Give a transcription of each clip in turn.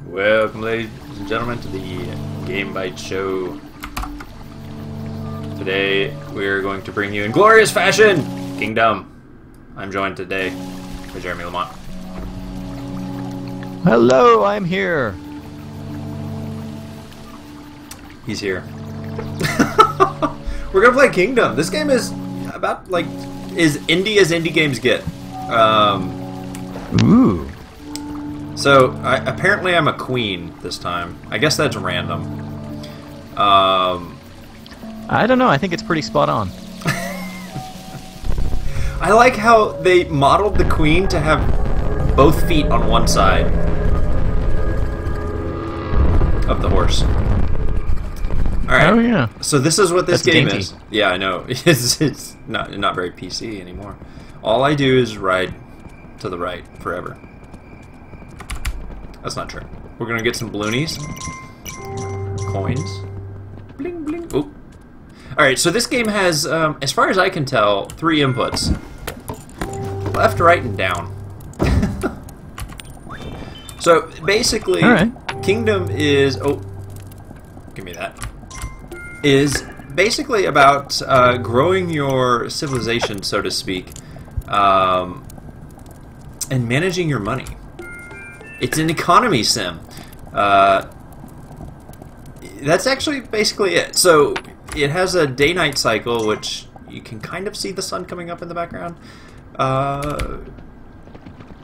Welcome, ladies and gentlemen, to the Game Byte Show. Today, we're going to bring you in glorious fashion, Kingdom. I'm joined today by Jeremy Lamont. Hello, I'm here. He's here. We're gonna play Kingdom. This game is about, like, as indie games get. Ooh. So, apparently I'm a queen this time. I guess that's random. I don't know, I think it's pretty spot on. I like how they modeled the queen to have both feet on one side of the horse. Alright. Oh, yeah. So this is what this That's game dainty. is. Yeah, I know. It's not very PC anymore. All I do is ride to the right forever. That's not true. We're gonna get some balloonies. Coins. Bling, bling. Oop. Alright, so this game has, as far as I can tell, 3 inputs. Left, right, and down. So, basically, Kingdom is... Oh, give me that. Is basically about growing your civilization, so to speak, and managing your money. It's an economy sim. That's actually basically it. So it has a day-night cycle, which you can kind of see the sun coming up in the background. And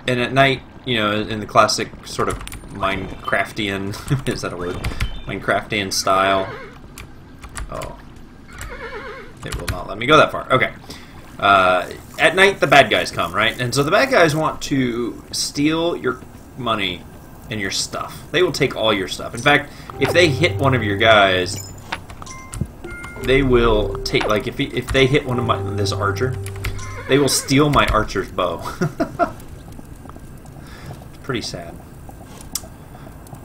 at night, you know, in the classic sort of Minecraftian, is that a word? Minecraftian style. Oh. It will not let me go that far. Okay. At night, the bad guys come, right? And so the bad guys want to steal your money and your stuff. They will take all your stuff. In fact, if they hit one of your guys, they will take, like, if they hit one of this archer, they will steal my archer's bow. It's pretty sad.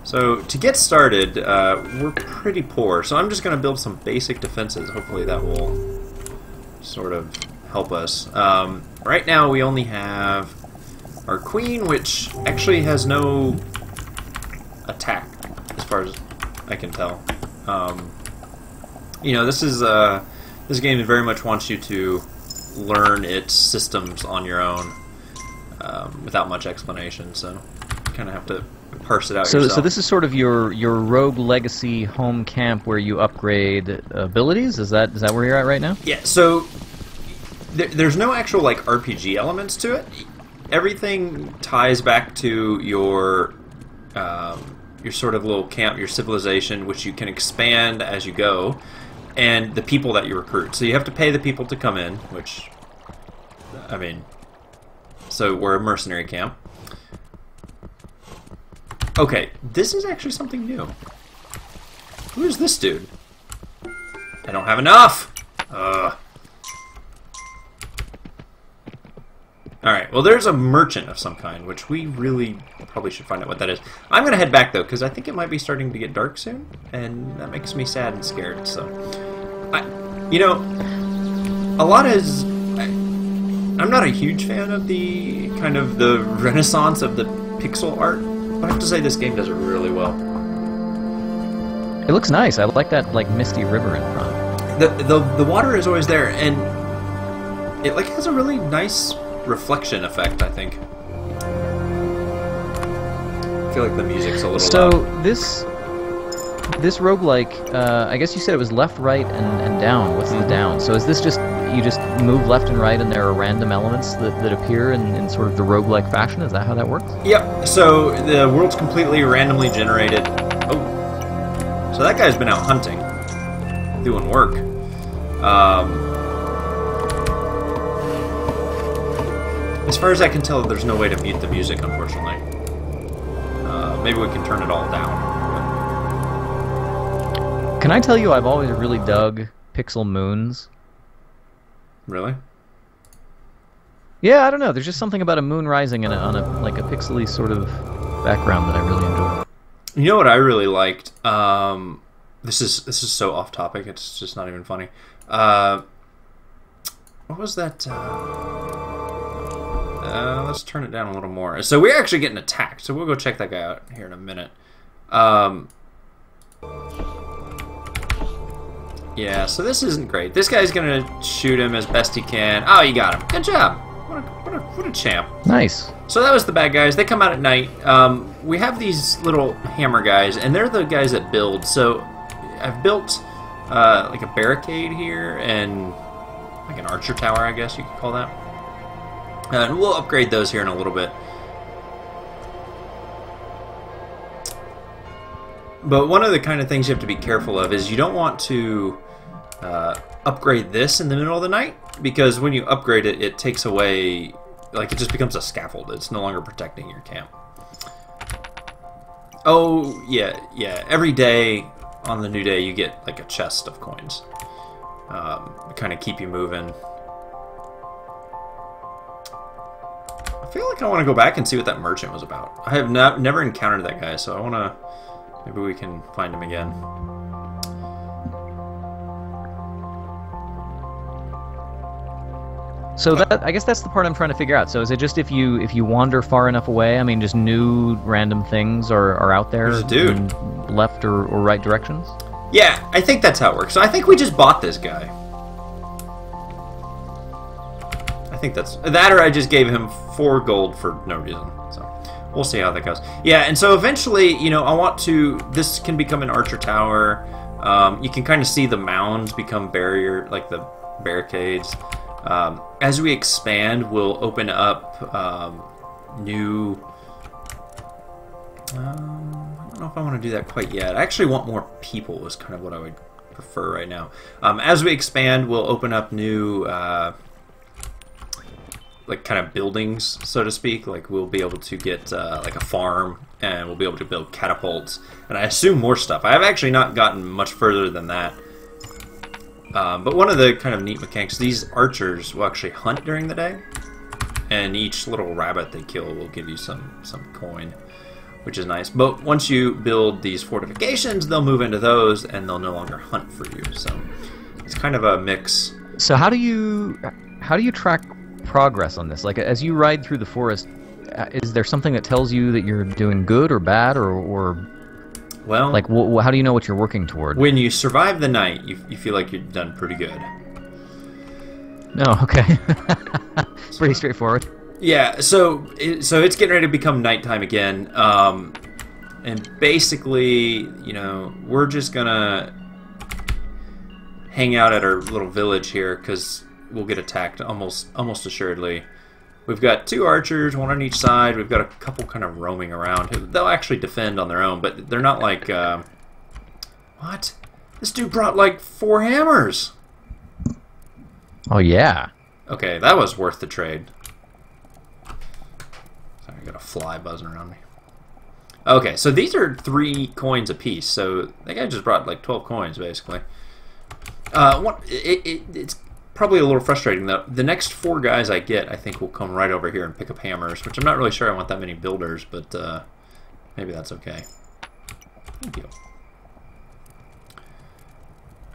So, to get started, we're pretty poor, so I'm just going to build some basic defenses. Hopefully that will sort of help us. Right now we only have our queen, which actually has no attack, as far as I can tell. You know, this game very much wants you to learn its systems on your own, without much explanation. So, you kind of have to parse it out yourself. So this is sort of your rogue legacy home camp where you upgrade abilities. Is that where you're at right now? Yeah. So there's no actual, like, RPG elements to it. Everything ties back to your sort of little camp, your civilization, which you can expand as you go, and the people that you recruit. So you have to pay the people to come in, which, I mean, so we're a mercenary camp. Okay, this is actually something new. Who is this dude? I don't have enough! Alright, well, there's a merchant of some kind, which we really probably should find out what that is. I'm gonna head back, though, because I think it might be starting to get dark soon, and that makes me sad and scared, so... you know, a lot is... I'm not a huge fan of the kind of the renaissance of the pixel art, but I have to say this game does it really well. It looks nice. I like that, like, misty river in front. The water is always there, and it, like, has a really nice reflection effect, I think. I feel like the music's a little loud. this roguelike, I guess you said it was left, right, and down. What's the down? So is this just, you just move left and right and there are random elements that appear in sort of the roguelike fashion? Is that how that works? Yep, so the world's completely randomly generated. Oh. So that guy's been out hunting. Doing work. As far as I can tell, there's no way to mute the music, unfortunately. Maybe we can turn it all down. Can I tell you I've always really dug pixel moons? Really? Yeah, I don't know. There's just something about a moon rising on a like a pixely sort of background that I really enjoy. You know what I really liked? This is so off topic. It's just not even funny. What was that? Let's turn it down a little more. So we're actually getting attacked, so we'll go check that guy out here in a minute. Yeah, so this isn't great. This guy's gonna shoot him as best he can. Oh, you got him. Good job. What a champ. Nice. So that was the bad guys. They come out at night. We have these little hammer guys, and they're the guys that build. So I've built like a barricade here and like an archer tower, I guess you could call that. And we'll upgrade those here in a little bit. But one of the kind of things you have to be careful of is you don't want to upgrade this in the middle of the night, because when you upgrade it, it takes away, like, it just becomes a scaffold. It's no longer protecting your camp. Oh, yeah. Every day on the new day, you get, like, a chest of coins. To kind of keep you moving. I feel like I want to go back and see what that merchant was about. I have never encountered that guy, so I want to... Maybe we can find him again. So that, I guess that's the part I'm trying to figure out. So is it just if you wander far enough away, I mean, just new random things are out there There's a dude. in left or right directions? Yeah, I think that's how it works. So I think we just bought this guy. I think that's... That or I just gave him 4 gold for no reason. So we'll see how that goes. Yeah, and so eventually, you know, I want to... This can become an archer tower. You can kind of see the mounds become barrier, like the barricades. As we expand, we'll open up new... I don't know if I want to do that quite yet. I actually want more people is kind of what I would prefer right now. As we expand, we'll open up new... like kind of buildings, so to speak. Like we'll be able to get like a farm, and we'll be able to build catapults, and I assume more stuff. I have actually not gotten much further than that. But one of the kind of neat mechanics, these archers will actually hunt during the day, and each little rabbit they kill will give you some coin, which is nice. But once you build these fortifications, they'll move into those, and they'll no longer hunt for you. So it's kind of a mix. So how do you track progress on this? Like, as you ride through the forest, is there something that tells you that you're doing good or bad, or well, like how do you know what you're working toward? When you survive the night, you feel like you've done pretty good. Oh, okay. Pretty straightforward. Yeah, so it's getting ready to become nighttime again, and basically, you know, we're just gonna hang out at our little village here because we'll get attacked almost assuredly. We've got 2 archers, 1 on each side. We've got a couple kind of roaming around. They'll actually defend on their own, but they're not like... What? This dude brought like 4 hammers! Oh, yeah. Okay, that was worth the trade. Sorry, I got a fly buzzing around me. Okay, so these are 3 coins apiece, so that guy just brought like 12 coins, basically. It's probably a little frustrating, though. The next 4 guys I get, I think, will come right over here and pick up hammers, which I'm not really sure I want that many builders, but maybe that's okay. Thank you.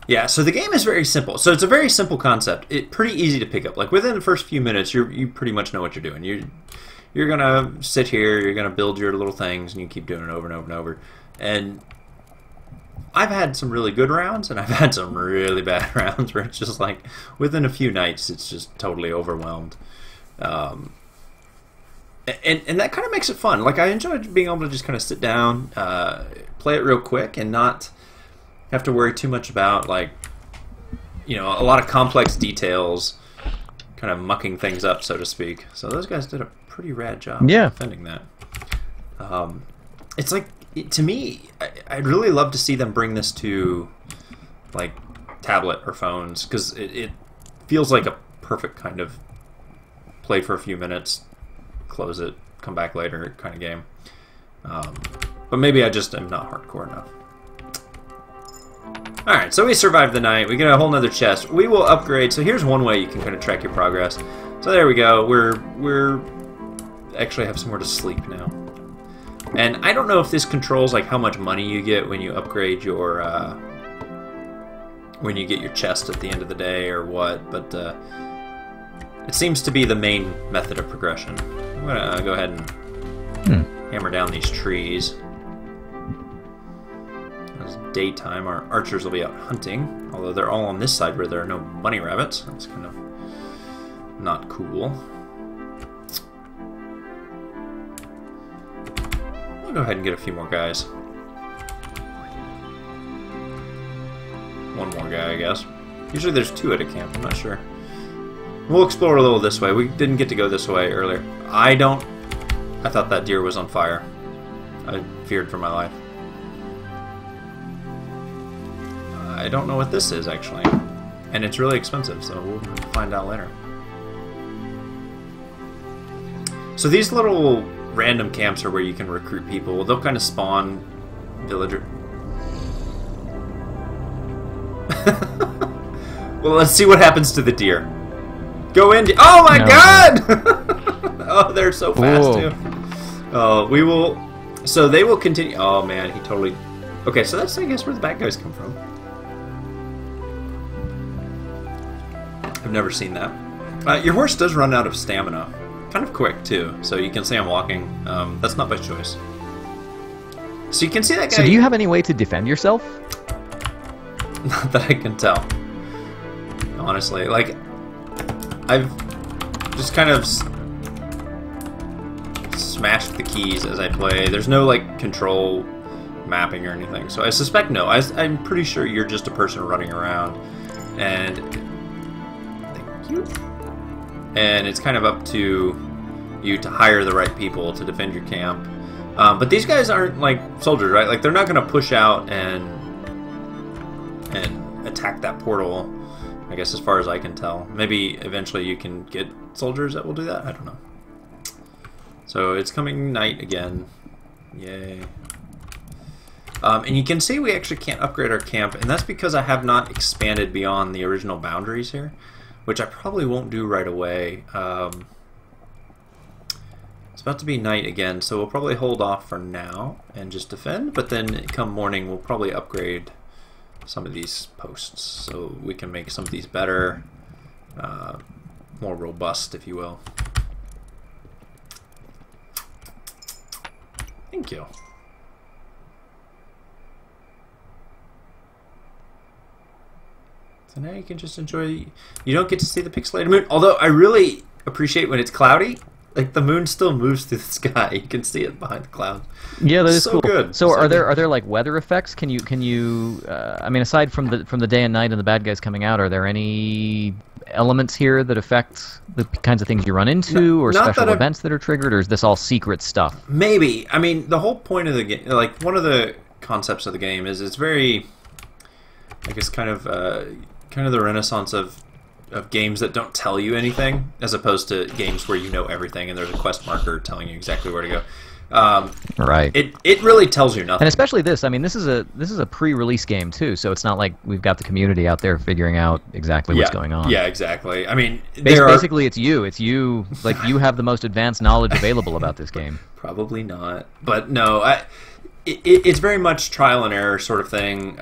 Yeah, so the game is very simple. So it's a very simple concept. It's pretty easy to pick up. Like, within the first few minutes, you pretty much know what you're doing. You're going to sit here, you're going to build your little things, and you keep doing it over and over and over. And I've had some really good rounds, and I've had some really bad rounds where it's just like, within a few nights, it's just totally overwhelmed. And that kind of makes it fun. Like, I enjoy being able to just kind of sit down, play it real quick, and not have to worry too much about, like, you know, a lot of complex details, kind of mucking things up, so to speak. So those guys did a pretty rad job defending that. It's like, to me, I'd really love to see them bring this to, like, tablet or phones, because it feels like a perfect kind of play for a few minutes, close it, come back later kind of game. But maybe I just am not hardcore enough. Alright, so we survived the night. We get a whole nother chest. We will upgrade. So here's one way you can kind of track your progress. So there we go. We're actually have somewhere to sleep now. And I don't know if this controls like how much money you get when you upgrade your when you get your chest at the end of the day or what, but it seems to be the main method of progression. I'm gonna go ahead and hammer down these trees. it's daytime, our archers will be out hunting. Although they're all on this side where there are no bunny rabbits. That's kind of not cool. I'll go ahead and get a few more guys. One more guy, I guess. Usually there's 2 at a camp, I'm not sure. We'll explore a little this way. We didn't get to go this way earlier. I thought that deer was on fire. I feared for my life. I don't know what this is, actually. And it's really expensive, so we'll find out later. So these little random camps are where you can recruit people. They'll kind of spawn villager. Well, let's see what happens to the deer. Go in. Oh my god! Oh, they're so fast too. Oh, we will. So they will continue. Oh man, he totally. Okay, so that's I guess where the bad guys come from. I've never seen that. Your horse does run out of stamina, kind of quick too. So you can say I'm walking. That's not by choice. So you can see that guy. So do you have any way to defend yourself? Not that I can tell. Honestly, like, I've just kind of smashed the keys as I play. There's no, like, control mapping or anything. So I suspect no. I'm pretty sure you're just a person running around. And... Thank you. And it's kind of up to you to hire the right people to defend your camp. But these guys aren't, like, soldiers, right? Like, they're not going to push out and attack that portal, I guess, as far as I can tell. Maybe eventually you can get soldiers that will do that? I don't know. So it's coming night again. Yay. And you can see we actually can't upgrade our camp, and that's because I have not expanded beyond the original boundaries here, which I probably won't do right away. It's about to be night again, so we'll probably hold off for now and just defend, but then come morning we'll probably upgrade some of these posts so we can make some of these better, more robust, if you will. Thank you. So now you can just enjoy. You don't get to see the pixelated moon, although I really appreciate when it's cloudy. Like, the moon still moves through the sky. You can see it behind the clouds. Yeah, that is so cool. Good. So are there like weather effects? Can you I mean, aside from the day and night and the bad guys coming out, are there any elements here that affect the kinds of things you run into, or special events that are triggered, or is this all secret stuff? Maybe. I mean, the whole point of the game, like, one of the concepts of the game is it's very, I guess, kind of the renaissance of games that don't tell you anything, as opposed to games where you know everything and there's a quest marker telling you exactly where to go. Right. It really tells you nothing. And especially this. I mean, this is a pre-release game too, so it's not like we've got the community out there figuring out exactly what's going on. Yeah, exactly. I mean, basically, it's you. It's you. Like, you have the most advanced knowledge available about this game. Probably not, but no. It's very much trial and error sort of thing.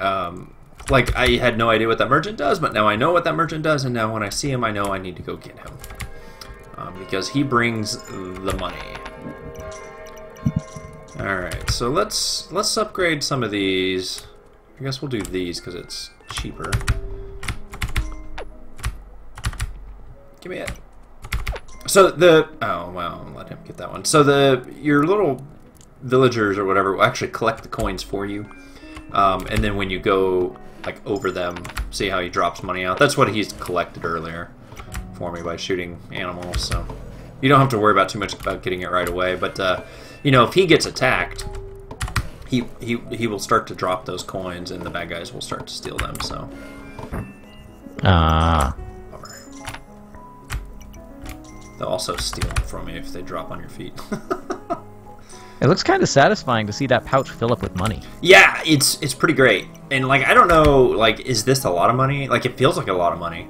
Like, I had no idea what that merchant does, but now I know what that merchant does, and now when I see him, I know I need to go get him. Because he brings the money. Alright, so let's upgrade some of these. I guess we'll do these because it's cheaper. Give me it. So oh, well, I'll let him get that one. So your little villagers or whatever will actually collect the coins for you. And then when you go, like, over them, see how he drops money out. That's what he's collected earlier for me by shooting animals. So you don't have to worry about too much about getting it right away. But you know, if he gets attacked, he will start to drop those coins, and the bad guys will start to steal them. So bummer. They'll also steal them from you if they drop on your feet. It looks kind of satisfying to see that pouch fill up with money. Yeah, it's pretty great. And, like, I don't know, like, is this a lot of money? Like, it feels like a lot of money.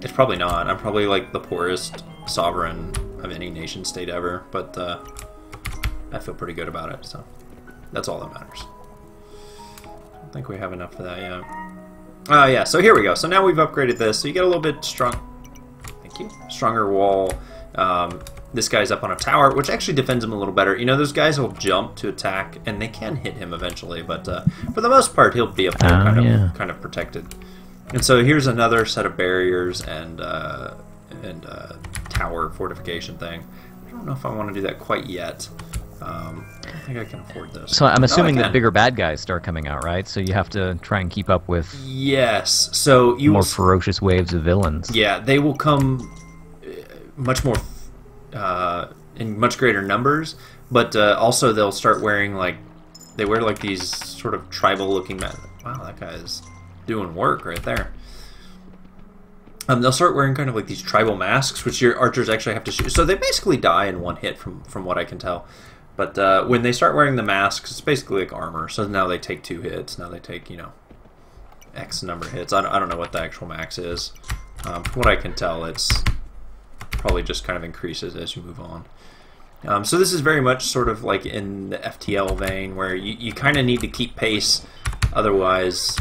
It's probably not. I'm probably, like, the poorest sovereign of any nation state ever, but I feel pretty good about it, so that's all that matters. I don't think we have enough for that yet. Yeah, so here we go. So now we've upgraded this, so you get a little bit stronger wall. this guy's up on a tower, which actually defends him a little better. You know, those guys will jump to attack, and they can hit him eventually, but for the most part, he'll be up there kind of protected. And so here's another set of barriers and tower fortification thing. I don't know if I want to do that quite yet. I don't think I can afford this. So I'm assuming that bigger bad guys start coming out, right? So you have to try and keep up with so you more ferocious waves of villains. Yeah, they will come much more in much greater numbers, but also they'll start wearing they wear these sort of tribal looking masks. Wow, that guy is doing work right there. They'll start wearing kind of like these tribal masks, which your archers actually have to shoot. So they basically die in one hit, from what I can tell. But when they start wearing the masks, it's basically like armor. So now they take 2 hits. Now they take, you know, X number of hits. I don't know what the actual max is. From what I can tell, it's probably just kind of increases as you move on. So this is very much sort of like in the FTL vein, where you kind of need to keep pace, otherwise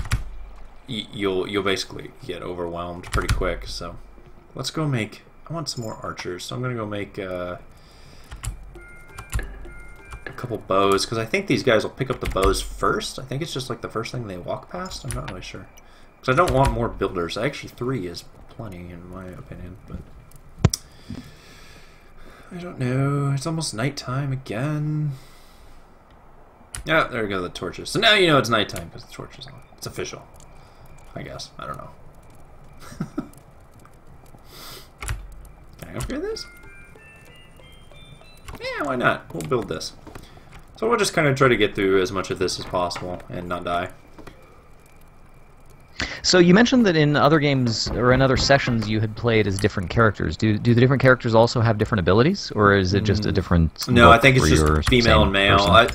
you'll basically get overwhelmed pretty quick. So let's go make. I want some more archers, so I'm gonna go make a couple bows, because I think these guys will pick up the bows first. I think it's just like the first thing they walk past. I'm not really sure, because I don't want more builders. Actually, 3 is plenty in my opinion, but I don't know. It's almost nighttime again. Yeah, there we go, the torches. So now you know it's nighttime because the torch is on. It's official, I guess. I don't know. Can I upgrade this? Yeah, why not? We'll build this. So we'll just kind of try to get through as much of this as possible and not die. So you mentioned that in other games or in other sessions you had played as different characters. Do the different characters also have different abilities, or is it just a different? No, I think it's just female and male.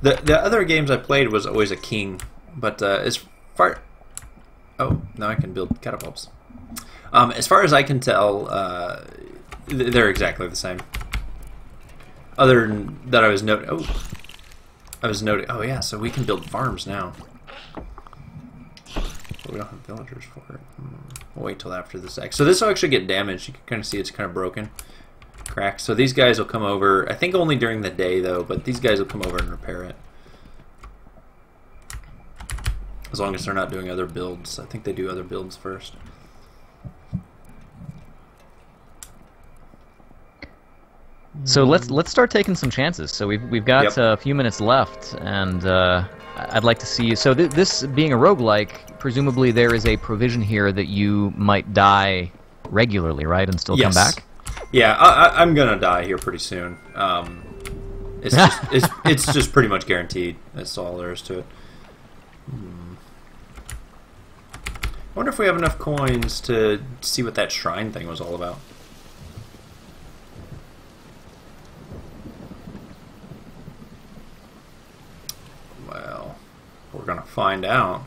The other games I played was always a king, but as far now I can build catapults. As far as I can tell, they're exactly the same. Other than that, I was noting. Oh yeah, so we can build farms now. But we don't have villagers for it. We'll wait till after this act. So this will actually get damaged. You can kind of see it's kind of broken, cracked. So these guys will come over. I think only during the day though, but these guys will come over and repair it. As long as they're not doing other builds. I think they do other builds first. So let's start taking some chances. So we've got a few minutes left, and I'd like to see. So this being a roguelike, presumably there is a provision here that you might die regularly, right, and still come back. Yeah, I'm gonna die here pretty soon. It's just pretty much guaranteed. That's all there is to it. I wonder if we have enough coins to see what that shrine thing was all about. Well, we're gonna find out.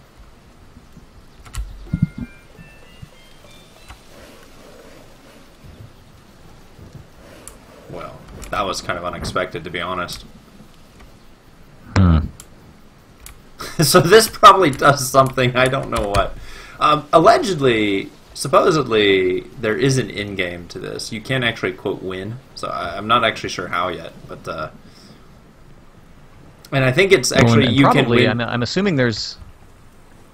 Well, that was kind of unexpected, to be honest. So this probably does something, I don't know what. Allegedly, supposedly, there is an in-game to this. You can actually, quote, win. So I'm not actually sure how yet, but... and I think it's actually, you probably, can win. I'm assuming there's...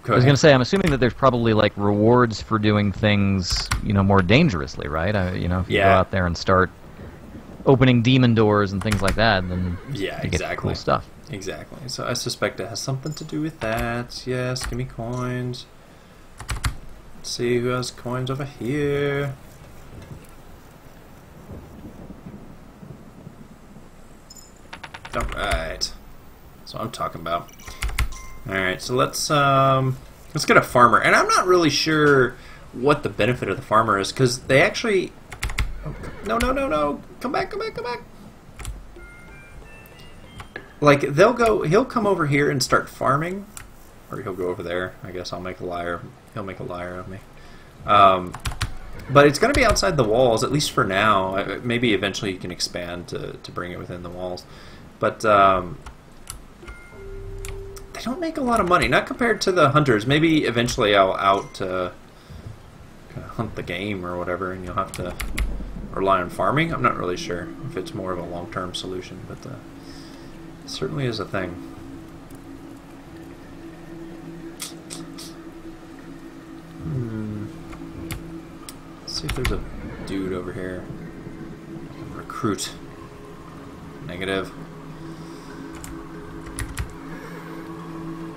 I was going to say, I'm assuming that there's probably, like, rewards for doing things, you know, more dangerously, right? You know, if you go out there and start opening demon doors and things like that, then you get cool stuff. Exactly. So I suspect it has something to do with that. Yes, give me coins. Let's see who has coins over here. Alright. That's what I'm talking about. Alright, so let's get a farmer. And I'm not really sure what the benefit of the farmer is, because they actually... Oh, no. Come back. Like, he'll come over here and start farming. Or he'll go over there. I guess I'll make a liar. He'll make a liar of me. But it's going to be outside the walls, at least for now. Maybe eventually you can expand to bring it within the walls. But they don't make a lot of money. Not compared to the hunters. Maybe eventually I'll hunt the game or whatever, and you'll have to... rely on farming. I'm not really sure if it's more of a long-term solution, but it certainly is a thing. Let's see if there's a dude over here. Recruit. Negative.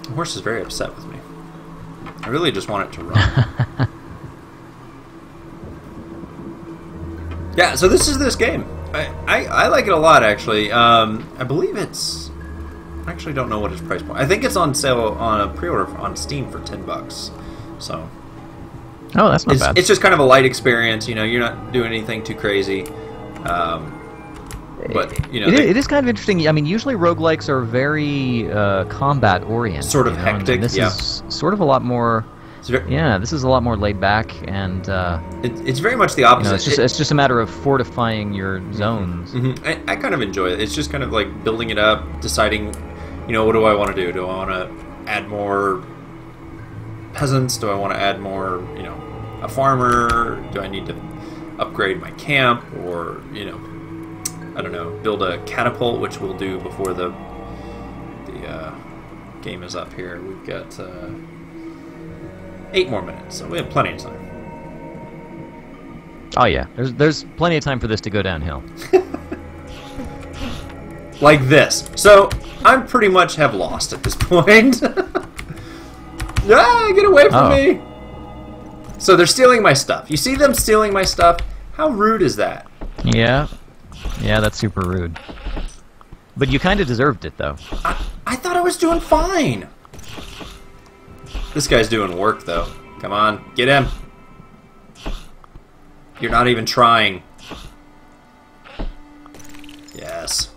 The horse is very upset with me. I really just want it to run. Yeah, so this is this game. I like it a lot, actually. I believe it's... I actually don't know what its price point. I think it's on sale on a pre-order on Steam for $10. So... Oh, that's not bad. It's just kind of a light experience. You know, you're not doing anything too crazy. But, you know... It is kind of interesting. I mean, usually roguelikes are very combat-oriented. Sort of hectic, and this is sort of a lot more... Yeah, this is a lot more laid back, and it's very much the opposite. You know, it's just a matter of fortifying your zones. I kind of enjoy it. It's just kind of like building it up, deciding, you know, what do I want to do? Do I want to add more peasants? Do I want to add more, you know, a farmer? Do I need to upgrade my camp, or, you know, I don't know, build a catapult, which we'll do before the game is up here. We've got 8 more minutes, so we have plenty of time. Oh yeah, there's plenty of time for this to go downhill. Like this. So I pretty much have lost at this point. Ah, get away from me! So they're stealing my stuff. You see them stealing my stuff? How rude is that? Yeah, that's super rude. But you kind of deserved it, though. I thought I was doing fine. This guy's doing work, though. Come on, get him. You're not even trying. Yes.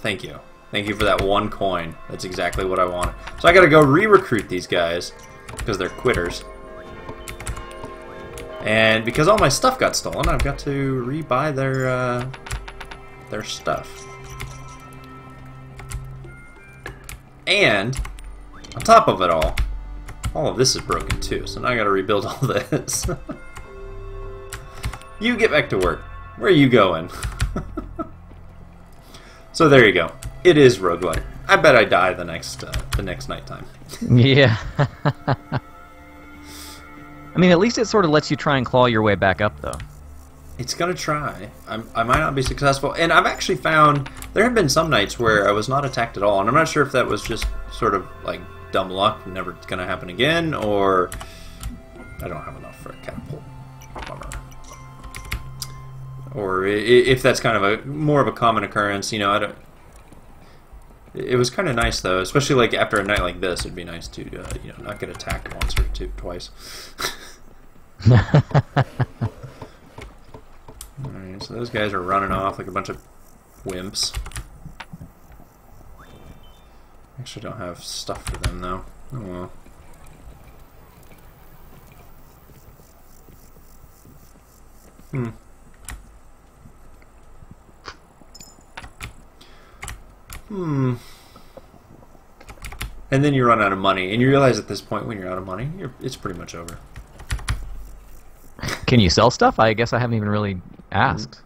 Thank you. Thank you for that 1 coin. That's exactly what I wanted. So I gotta go re-recruit these guys, because they're quitters. And because all my stuff got stolen, I've got to re-buy their stuff. And, on top of it all of this is broken too, so now I gotta rebuild all this. You get back to work. Where are you going? So there you go. It is roguelike. I bet I die the next nighttime. Yeah. I mean, at least it sort of lets you try and claw your way back up, though. It's gonna try. I might not be successful, and I've actually found there have been some nights where I was not attacked at all, and I'm not sure if that was just sort of like dumb luck, never gonna happen again, or I don't have enough for a catapult. Bummer. Or if that's kind of a more of a common occurrence, you know. I don't. It was kind of nice though, especially like after a night like this. It'd be nice to you know, not get attacked once or twice. Alright, so those guys are running off like a bunch of wimps. Actually don't have stuff for them though. Oh well. And then you run out of money, and you realize at this point when you're out of money, it's pretty much over. Can you sell stuff? I guess I haven't even really asked.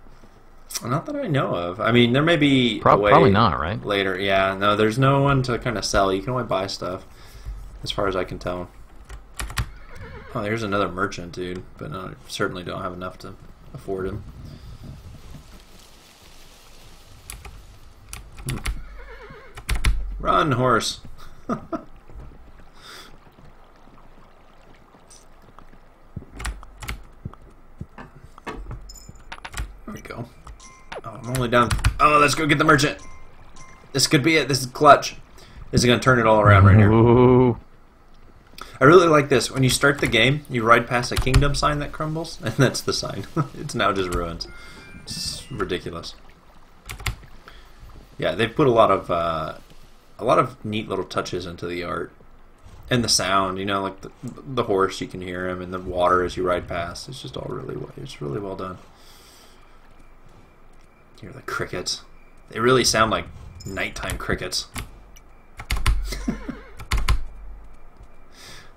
Not that I know of. I mean, there may be probably not, right? Later, yeah. No, there's no one to kind of sell. You can only buy stuff, as far as I can tell. Oh, there's another merchant, dude. But no, I certainly don't have enough to afford him. Run, horse. There we go. Oh, I'm only down. Oh, let's go get the merchant. This could be it. This is clutch. This is going to turn it all around right here. Ooh. I really like this. When you start the game, you ride past a kingdom sign that crumbles, and that's the sign. It's now just ruins. It's ridiculous. Yeah, they've put a lot of neat little touches into the art. And the sound, you know, like the horse, you can hear him, and the water as you ride past. It's just all it's really well done. You hear the crickets. They really sound like nighttime crickets. I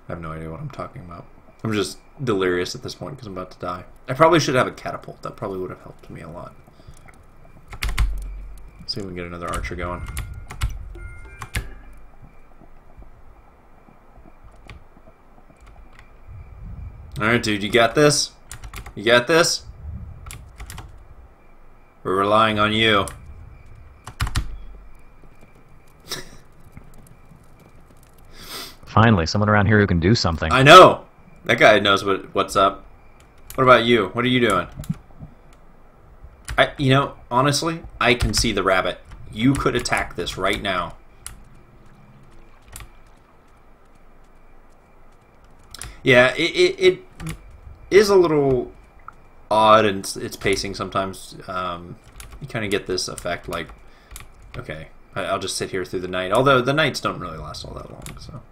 have no idea what I'm talking about. I'm just delirious at this point because I'm about to die. I probably should have a catapult. That probably would have helped me a lot. Let's see if we can get another archer going. Alright, dude, you got this? You got this? We're relying on you. Finally, someone around here who can do something. I know! That guy knows what's up. What about you? What are you doing? You know, honestly, I can see the rabbit. You could attack this right now. Yeah, it is a little odd in its pacing sometimes. You kind of get this effect like, okay, I'll just sit here through the night. Although the nights don't really last all that long, so.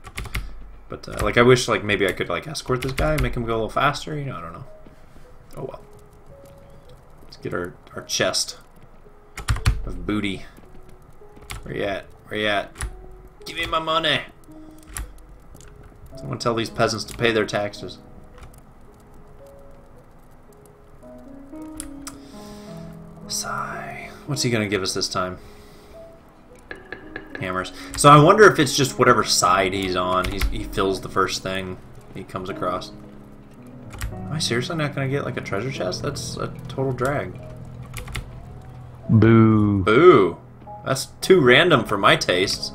But like, I wish like maybe I could like escort this guy, make him go a little faster. You know, I don't know. Oh well. Let's get our chest of booty. Where you at? Where you at? Give me my money. Someone tell these peasants to pay their taxes. Sigh. What's he gonna give us this time? Hammers. So I wonder if it's just whatever side he's on. He fills the first thing he comes across. Am I seriously not gonna get like a treasure chest? That's a total drag. Boo. Boo. That's too random for my tastes.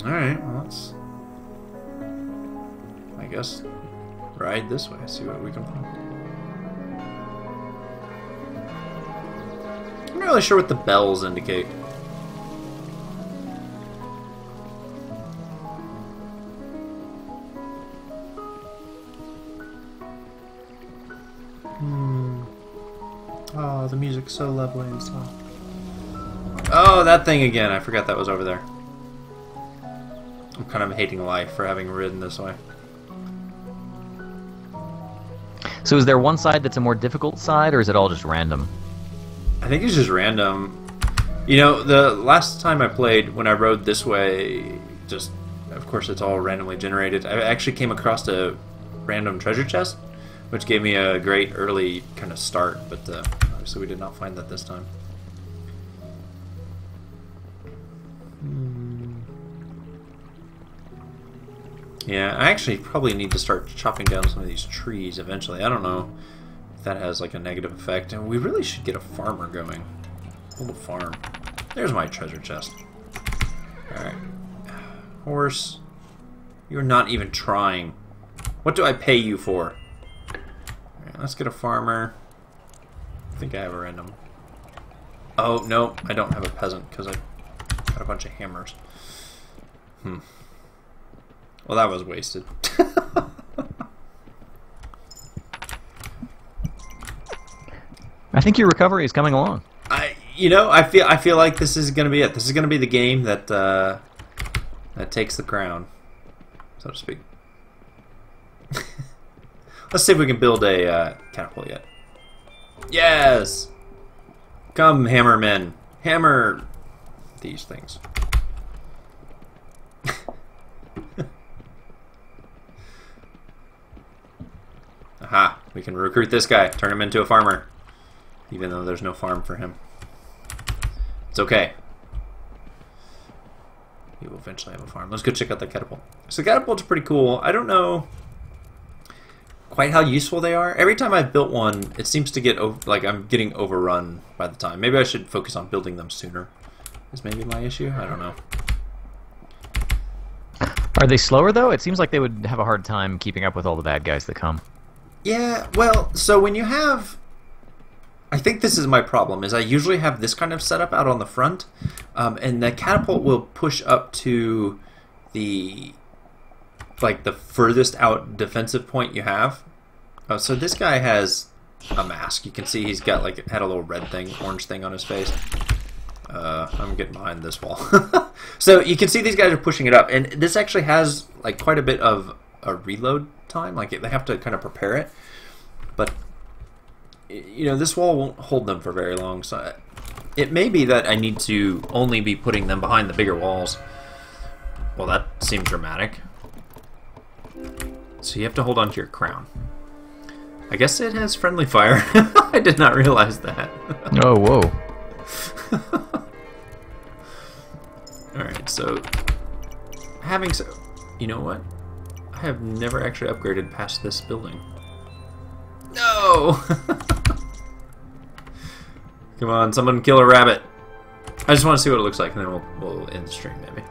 Alright, well let's, I guess, ride this way, see what we can find. I'm not really sure what the bells indicate. Oh, the music's so lovely and soft. Oh, that thing again. I forgot that was over there. I'm kind of hating life for having ridden this way. So is there one side that's a more difficult side, or is it all just random? I think it's just random. You know, the last time I played, when I rode this way, just, of course it's all randomly generated, I actually came across a random treasure chest, which gave me a great early kind of start, but obviously we did not find that this time. Yeah, I actually probably need to start chopping down some of these trees eventually. I don't know if that has like a negative effect. And we really should get a farmer going. A little farm. There's my treasure chest. Alright. Horse. You're not even trying. What do I pay you for? Alright, let's get a farmer. I think I have a random. Oh, no, I don't have a peasant because I got a bunch of hammers. Well, that was wasted. I think your recovery is coming along. You know, I feel like this is gonna be it. This is gonna be the game that that takes the crown, so to speak. Let's see if we can build a catapult yet. Yes. Come, hammermen, hammer these things. Aha, we can recruit this guy, turn him into a farmer. Even though there's no farm for him. It's okay. He will eventually have a farm. Let's go check out that catapult. So the catapults are pretty cool. I don't know quite how useful they are. Every time I've built one, it seems to get, like I'm getting overrun by the time. Maybe I should focus on building them sooner. Is maybe my issue? I don't know. Are they slower though? It seems like they would have a hard time keeping up with all the bad guys that come. Yeah, well, so when you have... I think this is my problem, is I usually have this kind of setup out on the front, and the catapult will push up to the, like, the furthest out defensive point you have. So this guy has a mask. You can see he's got, like, had a little red thing, orange thing on his face. I'm getting behind this wall. So you can see these guys are pushing it up, and this actually has, like, quite a bit of a reload time. Like, they have to kind of prepare it. But, you know, this wall won't hold them for very long, so It may be that I need to only be putting them behind the bigger walls. Well, that seems dramatic. So you have to hold on to your crown. I guess it has friendly fire. I did not realize that. Oh, whoa. Alright, so... You know what? I have never actually upgraded past this building. No! Come on, someone kill a rabbit. I just want to see what it looks like, and then we'll end the stream, maybe.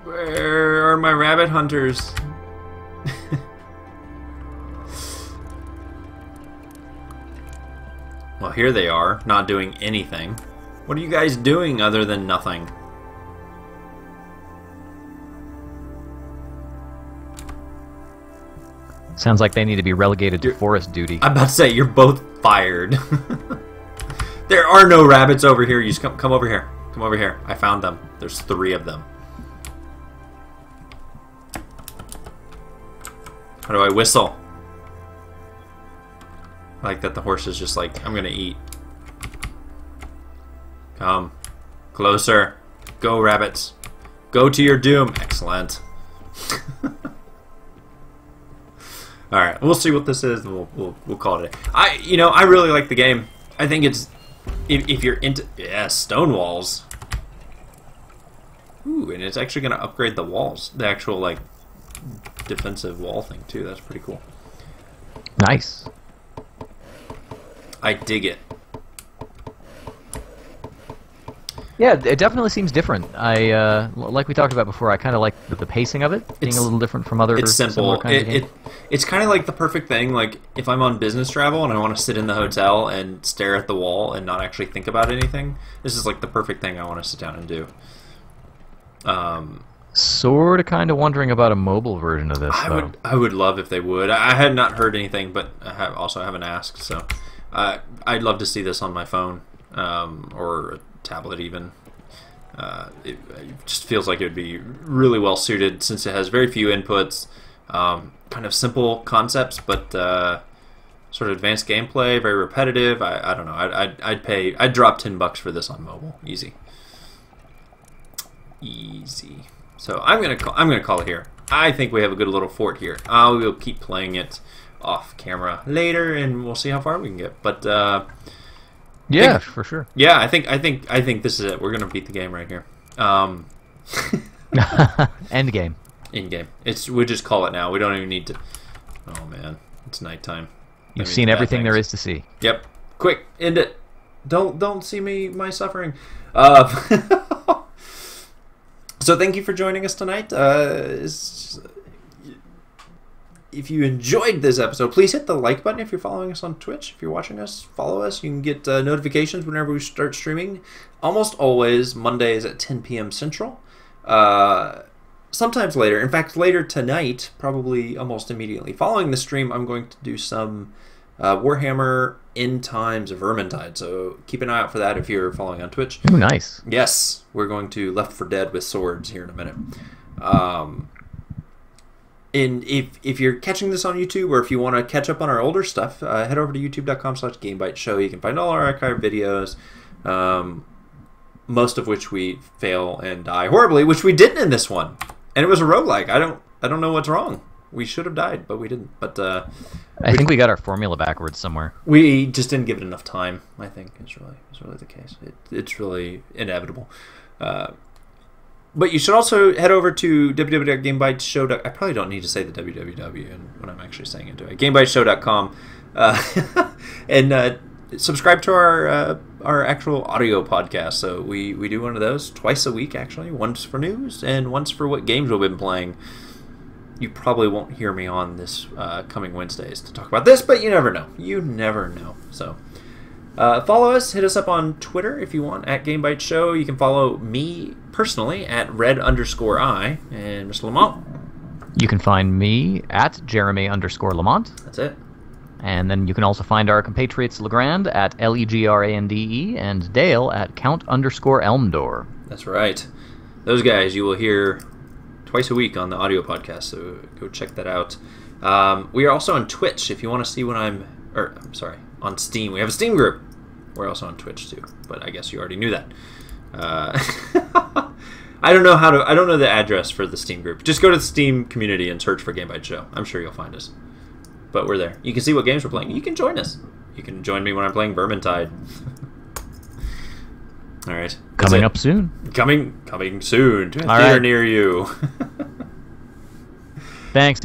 Where are my rabbit hunters? Well, here they are, not doing anything. What are you guys doing other than nothing? Sounds like they need to be relegated to forest duty. I'm about to say, you're both fired. There are no rabbits over here. You just come over here. Come over here. I found them. There's 3 of them. How do I whistle? I like that the horse is just like, I'm gonna eat. Come. Closer. Go, rabbits. Go to your doom. Excellent. Alright, we'll see what this is, and we'll call it a day. I really like the game. I think it's... If you're into... Yeah, stone walls. Ooh, and it's actually going to upgrade the walls. The actual, like, defensive wall thing, too. That's pretty cool. Nice. I dig it. Yeah, it definitely seems different. Like we talked about before, I kind of like the pacing of it, being a little different from other similar kinds of games. It's kind of like the perfect thing. Like, if I'm on business travel and I want to sit in the hotel and stare at the wall and not actually think about anything, this is like the perfect thing I want to sit down and do. Sort of kind of wondering about a mobile version of this, though. I would love if they would. I had not heard anything, but I also haven't asked, so I'd love to see this on my phone or a tablet even. It just feels like it would be really well suited since it has very few inputs, kind of simple concepts, but sort of advanced gameplay, very repetitive. I don't know. I'd drop $10 for this on mobile, easy. So I'm gonna call it here. I think we have a good little fort here. We'll keep playing it off camera later, and we'll see how far we can get. But yeah, for sure. Yeah, I think this is it. We're gonna beat the game right here. End game. In game. We just call it now. We don't even need to. Oh man, it's nighttime. You've seen everything there is to see. Yep. Quick, end it. Don't see my suffering. So thank you for joining us tonight. If you enjoyed this episode, please hit the like button if you're following us on Twitch. If you're watching us, follow us. You can get notifications whenever we start streaming. Almost always Mondays at 10 p.m. Central. Sometimes later. In fact, later tonight, probably almost immediately following the stream, I'm going to do some Warhammer End Times Vermintide. So keep an eye out for that if you're following on Twitch. Ooh, nice. Yes, we're going to Left 4 Dead with swords here in a minute. And if you're catching this on YouTube, or if you want to catch up on our older stuff, head over to youtube.com/GameBytes. You can find all our archived videos, most of which we fail and die horribly, which we didn't in this one. And it was a roguelike. I don't know what's wrong. We should have died, but we didn't. But I think we got our formula backwards somewhere. We just didn't give it enough time, I think, is really the case. It's really inevitable. But you should also head over to www.gamebytesshow.com. I probably don't need to say the www when I'm actually saying it. GameBytesShow.com. And subscribe to our actual audio podcast. So we do one of those twice a week, actually. Once for news and once for what games we've been playing. You probably won't hear me on this coming Wednesdays to talk about this, but you never know. You never know. So follow us. Hit us up on Twitter if you want, at GameBytesShow. You can follow me personally at red_I. And Mr. Lamont? You can find me at Jeremy_Lamont. That's it. And then you can also find our compatriots Legrand at LEGRANDE and Dale at Count_Elmdor. That's right. Those guys you will hear twice a week on the audio podcast, so go check that out. We are also on Twitch if you want to see when I'm on Steam. We have a Steam group. We're also on Twitch too, but I guess you already knew that. I don't know the address for the Steam group. Just go to the Steam community and search for Game Byte Show. I'm sure you'll find us. But we're there. You can see what games we're playing. You can join us. You can join me when I'm playing Vermintide. All right. Coming up soon. Coming soon to a theater near you. Thanks.